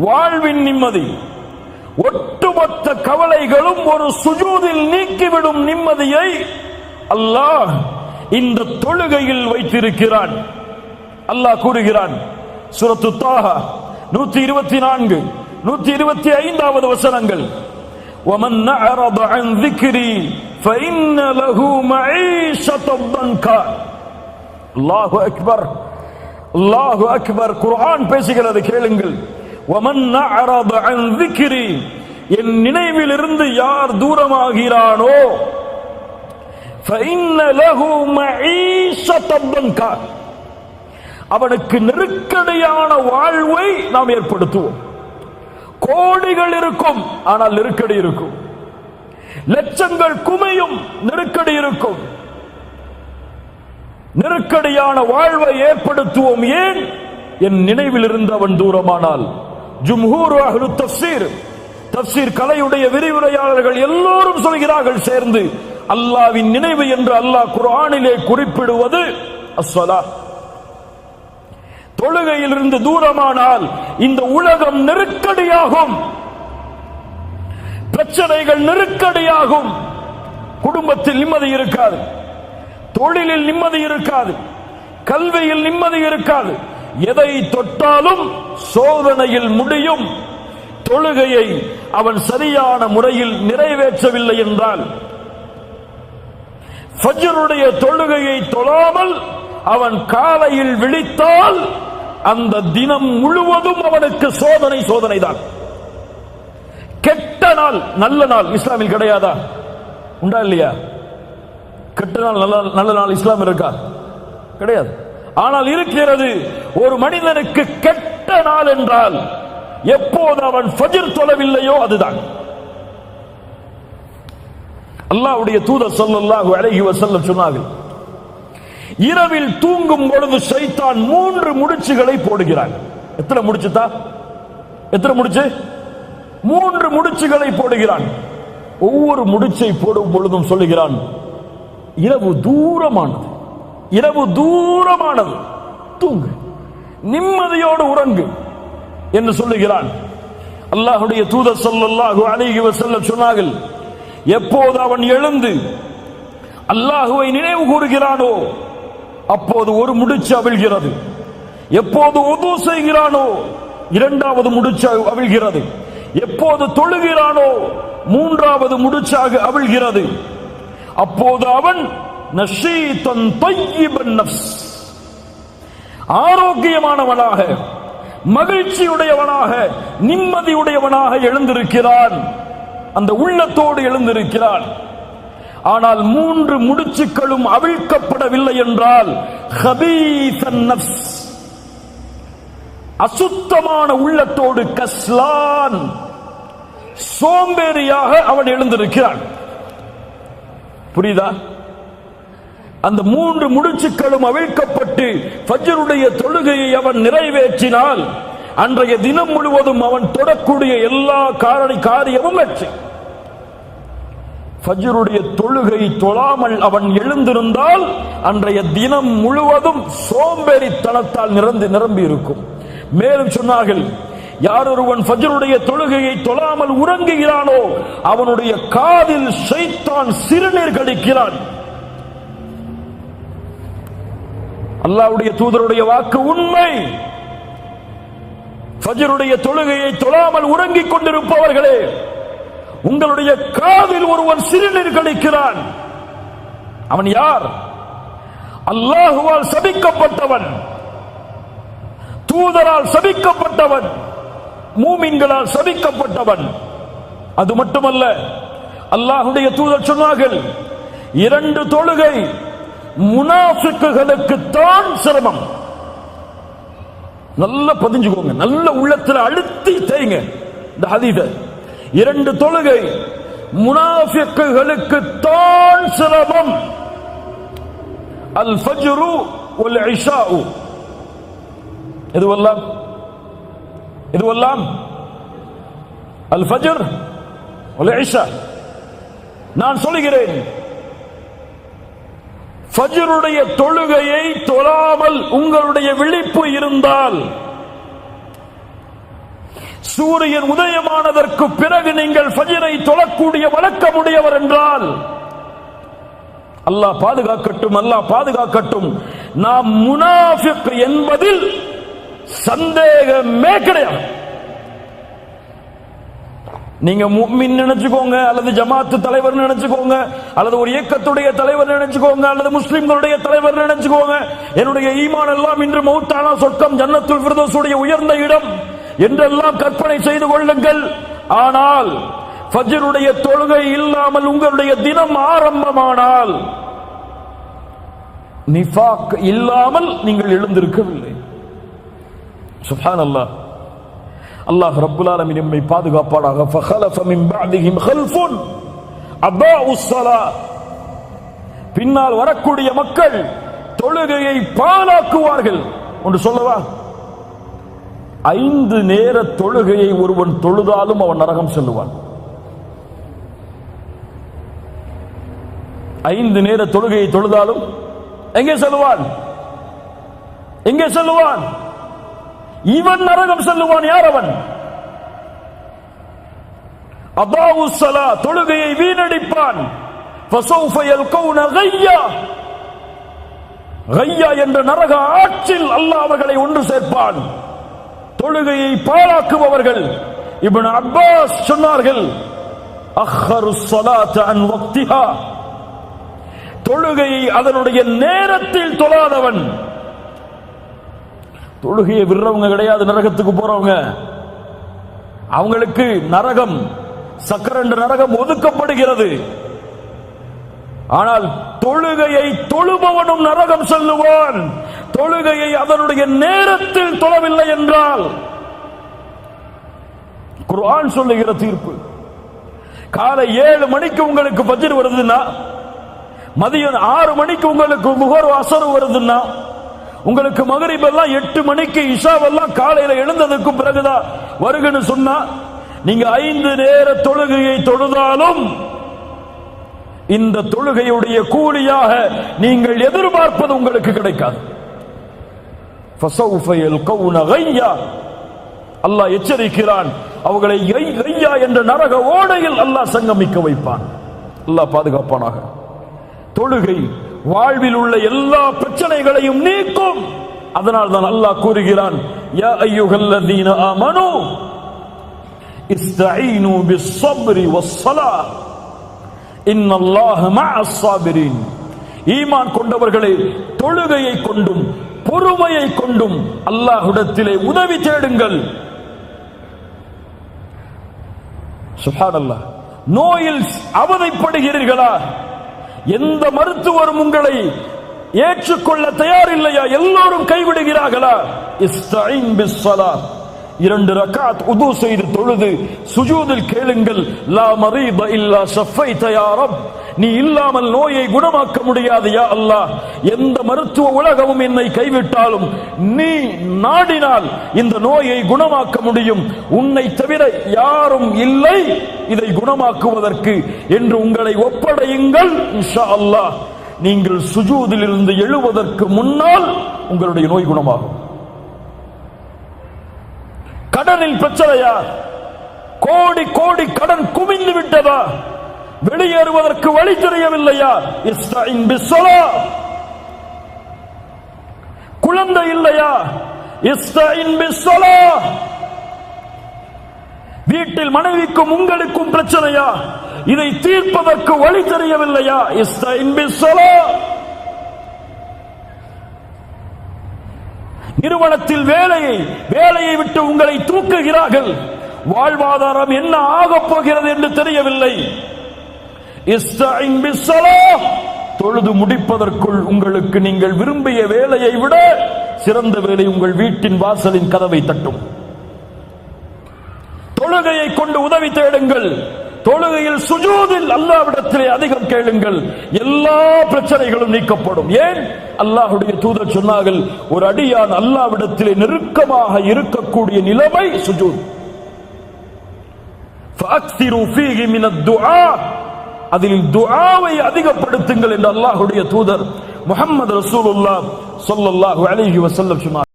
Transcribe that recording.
வாழ்வின் நிம்மதி, ஒட்டுமொத்த கவலைகளும் ஒரு சுஜூதில் நீக்கிவிடும் நிம்மதியை அல்லாஹ் இந்த தொழுகையில் வைத்திருக்கிறான். அல்லாஹ் கூறுகிறான் சூரத்து தாஹா 124 125வது வசனங்கள், وَمَنْ أَعْرَضَ عَنْ ذِكْرِي فَإِنَّ لَهُ مَعِيشَةً ضَنْكًا. அல்லாஹு அக்பர், அல்லாஹு அக்பர். குர்ஆன் பேசுகிறது, கேளுங்கள். وَمَنْ أَعْرَضَ عَنْ ذِكْرِي, என் நினைவிலிருந்து யார் தூரமாகிறானோ فَإِنَّ لَهُ مَعِيشَةً ضَنْكًا, அவனுக்கு நெருக்கடியான வாழ்வை நாம் ஏற்படுத்துவோம். கோடிகள் இருக்கும், ஆனால் நெருக்கடி இருக்கும். லட்சங்கள் குமையும், நெருக்கடி இருக்கும். நெருக்கடியான வாழ்வை ஏற்படுத்துவோம். ஏன்? என் நினைவில் இருந்து அவன் தூரமானால். ஜும்ஹூர் அஹ்லு தஃப்ஸீர், தஃப்ஸீர் கலையுடைய விரிவுரையாளர்கள் எல்லோரும் சொல்கிறார்கள் சேர்ந்து, அல்லாஹ்வின் நினைவு என்று அல்லாஹ் குர்ஆனிலே குறிப்பிடுவது அஸ்ஸலாஹ். தொழுகையிலிருந்து தூரமானால் இந்த உலகம் நெருக்கடியாகும், பிரச்சனைகள் நெருக்கடியாகும், குடும்பத்தில் நிம்மதி இருக்காது, தொழிலில் நிம்மதி இருக்காது, கல்வியில் நிம்மதி இருக்காது. எதை தொட்டாலும் சோதனையில் முடியும். தொழுகையை அவன் சரியான முறையில் நிறைவேற்றவில்லை என்றால், ஃபஜ்ருடைய தொழுகையை தொழாமல் அவன் காலையில் விழித்தால் அந்த தினம் முழுவதும் அவனுக்கு சோதனை தான். கெட்ட நாள் நல்ல நாள் இஸ்லாமில் கிடையாதா? உண்டா இல்லையா? கெட்ட நாள் நல்ல நாள் இஸ்லாம் இருக்கா? கிடையாது. ஆனால் இருக்கிறது. ஒரு மனிதனுக்கு கெட்ட நாள் என்றால் எப்போது அவன் ஃபஜ்ர் தொழவில்லையோ அதுதான். அல்லாஹ்வுடைய தூதர் ஸல்லல்லாஹு அலைஹி வஸல்லம் சொன்னார்கள், இரவில் தூங்கும் பொழுது ஷைத்தான் 3 முடிச்சுகளை போடுகிறான். எத்தனை முடிச்சுதா? எத்தனை முடிச்சு? 3 முடிச்சுகளை போடுகிறான். ஒவ்வொரு முடிச்சை போடும் பொழுதும் சொல்லுகிறான், இரவு தூரமானது, இரவு தூரமானது, தூங்கு, நிம்மதியோடு உறங்கு என்று சொல்லுகிறான். அல்லாஹ்வுடைய தூதர் ஸல்லல்லாஹு அலைஹி வஸல்லம் சொன்னார்கள், எப்போது அவன் எழுந்து அல்லாஹ்வை நினைவு கூறுகிறானோ அப்போது ஒரு முடிச்சு அவிழ்கிறது. எப்போது உது செய்கிறானோ 2வது முடிச்சு அவிழ்கிறது. எப்போது தொழுகிறானோ 3வது முடிச்சாக அவிழ்கிறது. அப்போது அவன் நஷீதன் தய்யிபன் நஃப்ஸ், ஆரோக்கியமானவனாக, மகிழ்ச்சியுடையவனாக, நிம்மதியுடையவனாக எழுந்திருக்கிறான். அந்த உள்ளத்தோடு எழுந்திருக்கிறான். ஆனால் 3 முடிச்சுக்களும் அவிழ்க்கப்படவில்லை என்றால் ஹபீஸன் நஃப்ஸ், அசுத்தமான உள்ளத்தோடு, கஸ்லான், சோம்பேறியாக அவன் எழுந்திருக்கிறான். புரியுதா? அந்த 3 முடிச்சுக்களும் அவிழ்க்கப்பட்டு ஃபஜ்ருடைய தொழுகையை அவன் நிறைவேற்றினால் அன்றைய தினம் முழுவதும் அவன் தொடக்கூடிய எல்லா காரியமும் வெற்றி. ஃபஜ்ருடைய தொழுகை தொழாமல் அவன் எழுந்திருந்தால் அன்றைய தினம் முழுவதும் சோம்பேறித்தனத்தால் நிரம்பி இருக்கும். மேலும் சொன்னார்கள், யார் ஒருவன் ஃபஜ்ருடைய தொழுகையை தொழாமல் உறங்குகிறானோ அவனுடைய காதில் ஷைத்தான் சிறுநீர் கடிக்கிறான். அல்லாஹ்வுடைய தூதருடைய வாக்கு உண்மை. ஃபஜ்ருடைய தொழுகையை தொழாமல் உறங்கிக் கொண்டிருப்பவர்களே, உங்களுடைய காதில் ஒருவன் சிறுநீர் கழிக்கிறான். அவன் யார்? அல்லாஹுவால் சபிக்கப்பட்டவன், தூதரால் சபிக்கப்பட்டவன், மூமின்களால் சபிக்கப்பட்டவன். அது மட்டுமல்ல, அல்லாஹ்வுடைய தூதர் சொன்னார்கள், 2 தொழுகை முனாஃபிக்குகளுக்கு தான் சிரமம். நல்லா பதிஞ்சுக்கோங்க, நல்ல உள்ளத்தில் அழுத்தி தேய்ங்க இந்த ஹதீஸை. 2 தொழுகை முனாஃபிக்குகளுக்கு தான் சிரமம். அல் ஃபஜ்ரு வல் இஷாஉ, இதுவெல்லாம் அல் ஃபஜ்ர் வல் இஷா. நான் சொல்கிறேன், ஃபஜ்ருடைய தொழுகையை தொழாமல் உங்களுடைய விழிப்பு இருந்தால் சூரியன் உதயமானதற்கு பிறகு நீங்கள் ஃபஜ்ரை தொழக்கூடிய வழக்கமுடையவர் என்றால் அல்லாஹ் பாதுகாக்கட்டும், அல்லாஹ் பாதுகாக்கட்டும். நாம் முனாஃபிக் என்பதில் சந்தேகமே கிடையாது. நீங்க முஃமின் நினைச்சுக்கோங்க, அல்லது ஜமாத்து தலைவர் நினைச்சுக்கோங்க, அல்லது ஒரு இயக்கத்துடைய தலைவர் நினைச்சுக்கோங்க, அல்லது முஸ்லிம்களுடைய தலைவர் நினைச்சுக்கோங்க. என்னுடைய ஈமான் எல்லாம் இன்று மௌத்தானா சொர்க்கம் ஜன்னத்துல் ஃபிர்தௌஸுடைய உயர்ந்த இடம் என்றெல்லாம் கற்பனை செய்து கொள்ளுங்கள். ஆனால் ஃபஜ்ருடைய தொழுகை இல்லாமல் உங்களுடைய தினம் ஆரம்பமானால் நிஃபாக் இல்லாமல் நீங்கள் எழுந்திருக்கவில்லை. சுப்ஹானல்லாஹ். அல்லாஹ் ரப்புல் ஆலமீன் நம்மை பாதுகாப்பானாக. ஃபഖலஃப மின் பஅதிஹிம் கல்ஃபுன் அதாஉஸ் ஸலாத். பின்னால் வரக்கூடிய மக்கள் தொழுகையை பாழாக்குவார்கள். ஒன்று சொல்லவா, 5 நேர தொழுகையை ஒருவன் தொழுதாலும் அவன் நரகம் செல்லுவான். 5 நேர தொழுகையை தொழுதாலும் எங்கே செல்லுவான்? எங்கே செல்லுவான்? இவன் நரகம் செல்லுவான். யார் அவன்? அதாஉஸ் ஸலாத், தொழுகையை வீணடிப்பான். ஃபஸௌஃப யல்கௌன கய்யா, கய்யா என்ற நரக ஆற்றில் அல்லாஹ் அவர்களை ஒன்று சேர்ப்பான். தொழுகையை பாழாக்குபவர்கள். இப்னு அப்பாஸ் சொன்னார்கள், அக்ஹருஸ் ஸலாத அன் வக்திஹா, தொழுகையை அதனுடைய நேரத்தில் தொழாதவன். தொழுகையை விடுறவங்க கிடையாது நரகத்துக்கு போறவங்க. அவங்களுக்கு நரகம், சக்கரண்ட நரகம் ஒதுக்கப்படுகிறது. ஆனால் தொழுகையை தொழுபவனும் நரகம் செல்லுவான். தொழுகையை அதனுடைய நேரத்தில் தொழவில்லை என்றால் குர்ஆன் சொல்லுகிற தீர்ப்பு. காலை 7 மணிக்கு உங்களுக்கு ஃபஜ்ர் வருதுன்னா, மதியம் 6 மணிக்கு உங்களுக்கு முஹர் அஸர் வருதுன்னா, உங்களுக்கு மகரிப் எல்லாம் 8 மணிக்கு, இஷாவெல்லாம் காலையில எழுந்ததுக்கு பிறகுதான் வருகன்னு சொன்னா, நீங்க 5 நேர தொழுகையை தொழுதாலும் இந்த தொழுகையுடைய கூலியாக நீங்கள் எதிர்பார்ப்பது உங்களுக்கு கிடைக்காது. ஃபஸௌஃப யல்கௌன கய்யா, அல்லாஹ் எச்சரிக்கிறான். அவர்களை கய்யா என்ற நரக ஓடையில் அல்லாஹ் சங்கமிக்க வைப்பான். அல்லாஹ் பாதுகாப்பானாக. தொழுகை வாழ்வில் உள்ள எல்லா பிரச்சனைகளையும் நீக்கும். அதனால் தான் அல்லாஹ் கூறுகிறான், யா அய்யுஹல்லதீன ஆமனூ இஸ்தஈனு பிஸ்ஸப்ரி வஸ்ஸலாத் இன்னல்லாஹ மஅஸ் ஸாபிரீன். ஈமான் கொண்டவர்களே, தொழுகையை கொண்டும் பொறுமையை கொண்டும் அல்லாஹ்விடத்திலே உதவி தேடுங்கள். சுப்ஹானல்லாஹ். நோயில் அவதைப்படுகிறீர்களா? எந்த மருத்துவரும் உங்களை ஏற்றுக்கொள்ள தயார் இல்லையா? எல்லோரும் கைவிடுகிறார்களா? இஸ்தஈன் பிஸ்ஸலாத், 2 ரக்அத் உது செய்து தொழுது சுஜூதில் கேளுங்கள், லா மரீத இல்லா ஷஃபைத யா ரப், நீ இல்லாமல் நோயை குணமாக்க முடியாது யா அல்லாஹ். எந்த மருத்துவ உலகமும் என்னை கைவிட்டாலும் நீ நாடினால் இந்த நோயை குணமாக்க முடியும். உன்னை தவிர யாரும் இல்லை இதை குணமாக்குவதற்கு என்று உங்களை ஒப்படையுங்கள். இன்ஷா அல்லாஹ் நீங்கள் சுஜூதில் இருந்து எழுவதற்கு முன்னால் உங்களுடைய நோய் குணமாகும். கடனில் பிரச்சனையா? கோடி கோடி கடன் குவிந்து விட்டதா? வெளியேறுவதற்கு வழி தெரியவில்லையா? இஸ்தஈன் பிஸ்ஸலாத். குழந்தை இல்லையா? இஸ்தஈன் பிஸ்ஸலாத். வீட்டில் மனைவிக்கும் உங்களுக்கும் பிரச்சனையா? இதை தீர்ப்பதற்கு வழி தெரியவில்லையா? இஸ்தஈன் பிஸ்ஸலாத். நிறுவனத்தில் வேலையை விட்டு உங்களை தூக்குகிறார்கள். வாழ்வாதாரம் என்ன ஆகப் போகிறது என்று தெரியவில்லை. இஸ்தஈன் பிஸ்ஸலாத். தொழுது முடிப்பதற்குள் உங்களுக்கு நீங்கள் விரும்பிய வேலையை விட சிறந்த வேலை உங்கள் வீட்டின் வாசலின் கதவை தட்டும். தொழுகையை கொண்டு உதவி தேடுங்கள். தொழுகையில் சுஜூதில் அல்லாஹ்விடத்திலே அதிகம் கேளுங்கள். எல்லா பிரச்சனைகளும் நீக்கப்படும். ஏன்? அல்லாஹ்வுடைய தூதர் சொன்னார்கள், ஒரு அடியான் அல்லாஹ்விடத்திலே நெருக்கமாக இருக்கக்கூடிய நிலைமை சுஜூத். ஃபஅக்ஸிரு ஃபீஹி மினத் துஆ, அதில் துஆவை அதிகப்படுத்துங்கள் என்று அல்லாஹ்வுடைய தூதர் முஹம்மது ரசூலுல்லாஹ் ஸல்லல்லாஹு அலைஹி வஸல்லம் சொன்னார்.